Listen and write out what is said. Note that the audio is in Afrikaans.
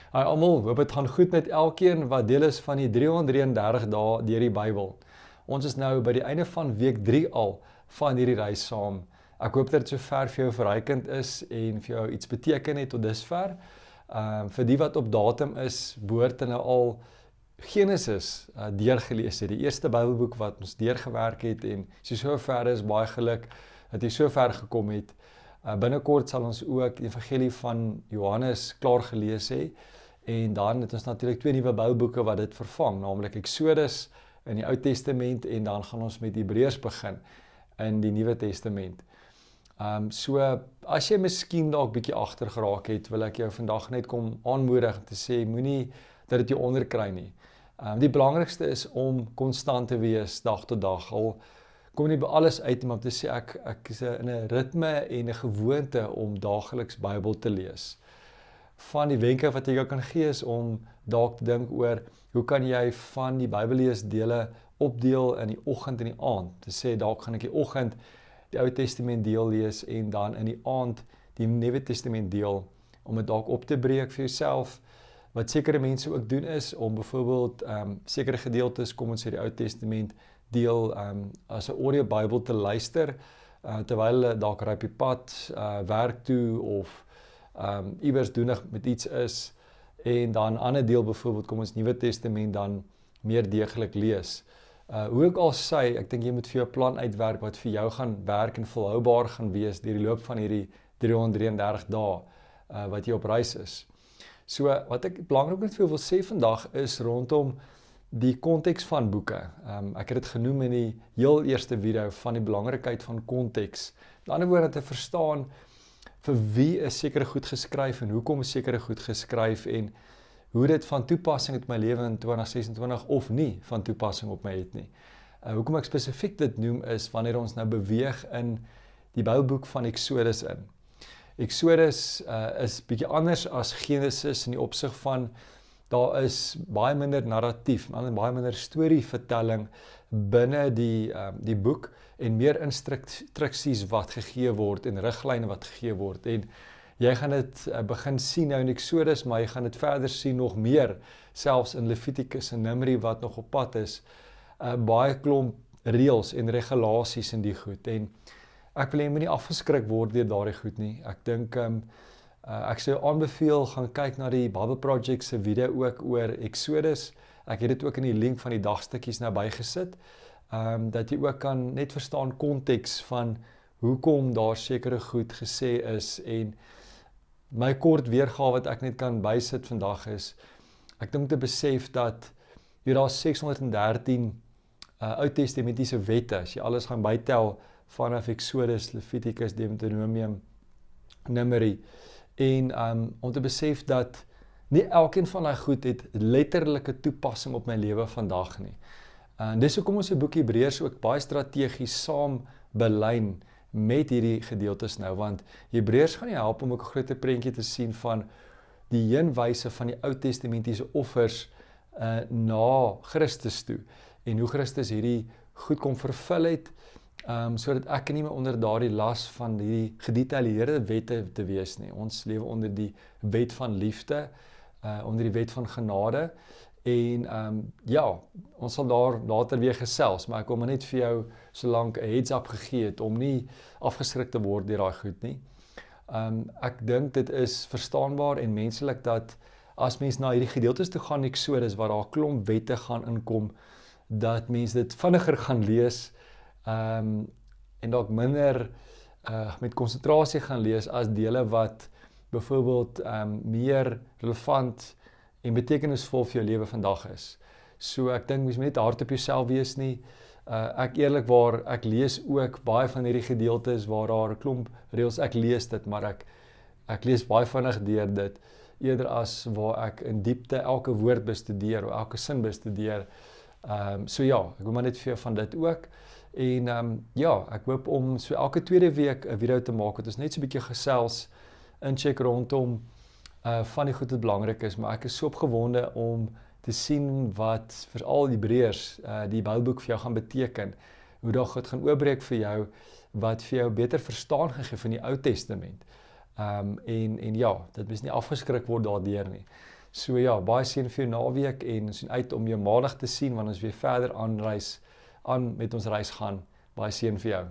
Hi almal, hoop dit gaan goed met elkeen wat deel is van die 333 dae deur die Bybel. Ons is nou by die einde van week 3 al van hierdie reis saam. Ek hoop dat dit sover vir jou verrykend is en vir jou iets beteken het tot dusver. Vir die wat op datum is, behoort nou al Genesis deurgelees het, die eerste Bybelboek wat ons deurgewerk het en sover is baie geluk dat jy sover gekom het. Binnekort sal ons ook die evangelie van Johannes klaar gelees hê en dan het ons natuurlik 2 nuwe Bybelboeke wat dit vervang, naamlik Exodus in die Ou Testament en dan gaan ons met Hebreërs begin in die Nuwe Testament. So as jy miskien dalk bietjie agter geraak het, wil ek jou vandag net kom aanmoedig te sê moenie dat dit jou onderkry nie. Die belangrikste is om konstant te wees dag tot dag. Al kom nie by alles uit om te sê ek is in 'n ritme en 'n gewoonte om daagliks Bybel te lees. Van die wenke wat jy kan gee is om dalk te dink oor hoe kan jy van die Bybelleesdele opdeel in die oggend en die aand. Te sê dalk gaan ek die oggend die Ou Testament deel lees en dan in die aand die Nuwe Testament deel om dit dalk op te breek vir jouself. Wat sekere mense ook doen is om byvoorbeeld sekere gedeeltes, kom ons sê die Ou Testament deel as 'n audio Bybel te luister terwyl hulle dalk ry op die pad, werk toe of iewers doenig met iets is en dan 'n ander deel byvoorbeeld kom ons Nuwe Testament dan meer deeglik lees. Hoe ek al sê, ek dink jy moet vir jou 'n plan uitwerk wat vir jou gaan werk en volhoubaar gaan wees deur die loop van hierdie 333 dae wat jy op reis is. So wat ek belangrik net vir jou wil sê vandag is rondom die konteks van boeke. Ek het dit genoem in die heel eerste video van die belangrikheid van konteks. Met ander woorde te verstaan vir wie is sekere goed geskryf en hoekom is sekere goed geskryf en hoe dit van toepassing op my lewe in 2026 of nie van toepassing op my het nie. Hoekom ek spesifiek dit noem is wanneer ons nou beweeg in die Bybelboek van Exodus in. Exodus is bietjie anders as Genesis in die opsig van daar is baie minder narratief, baie minder storievertelling binne die boek en meer instruksies wat gegee word en riglyne wat gegee word en jy gaan dit begin sien nou in Exodus, maar jy gaan dit verder sien nog meer, selfs in Levitikus en Numeri wat nog op pad is, baie klomp reëls en regulasies in die goed en ek wil jy moet nie afgeskrik word deur daardie goed nie. Ek dink ek sou aanbeveel gaan kyk na die Bible Project se video ook oor Exodus. Ek het dit ook in die link van die dagstukkies nou bygesit. Dat jy ook kan net verstaan konteks van hoekom daar sekere goed gesê is en my kort weergawe wat ek net kan bysit vandag is ek dink te besef dat daar 613 Ou Testamentiese wette, as jy alles gaan bytel vanaf Exodus, Levitikus, Deuteronomium, Numeri en om te besef dat nie elkeen van daai goed het letterlike toepassing op my lewe vandag nie. Dis hoekom ons 'n boek Hebreërs ook baie strategies saam belyn met hierdie gedeeltes nou, want Hebreërs gaan nie help om ook 'n groter prentjie te sien van die heenwyse van die Ou Testamentiese offers na Christus toe en hoe Christus hierdie goed kom vervul het sodat ek nie meer onder daardie las van die gedetailleerde wette te wees nie. Ons lewe onder die wet van liefde, onder die wet van genade en ons sal daar later weer gesels, maar ek wil maar net vir jou solank 'n heads up gegee het om nie afgeskrik te word deur daai goed nie. Ek dink dit is verstaanbaar en menslik dat as mens na hierdie gedeeltes toe gaan Exodus waar daar 'n klomp wette gaan inkom, dat mens dit vinniger gaan lees en dalk minder met konsentrasie gaan lees as dele wat byvoorbeeld meer relevant en betekenisvol vir jou lewe vandag is. So ek dink mens moet net hard op jouself wees nie. Ek eerlikwaar, ek lees ook baie van hierdie gedeeltes waar daar 'n klomp reëls, ek lees dit, maar ek lees baie vinnig deur dit, eerder as waar ek in diepte elke woord bestudeer of elke sin bestudeer. Ek wil maar net vir jou van dit ook. En ek hoop om so elke tweede week 'n video te maak, wat ons net so 'n bietjie gesels, incheck rondom van die goed wat belangrik is, maar ek is so opgewonde om te sien wat veral die Hebreërs, die Bybelboek vir jou gaan beteken, hoe daar God gaan oopbreek vir jou, wat vir jou beter verstaan gegee van die Ou Testament. Dit moet nie afgeskrik word daardeur nie. So ja, baie seën vir jou naweek en sien uit om jou maandag te sien wanneer ons weer verder aan met ons reis gaan. Baie seën vir jou.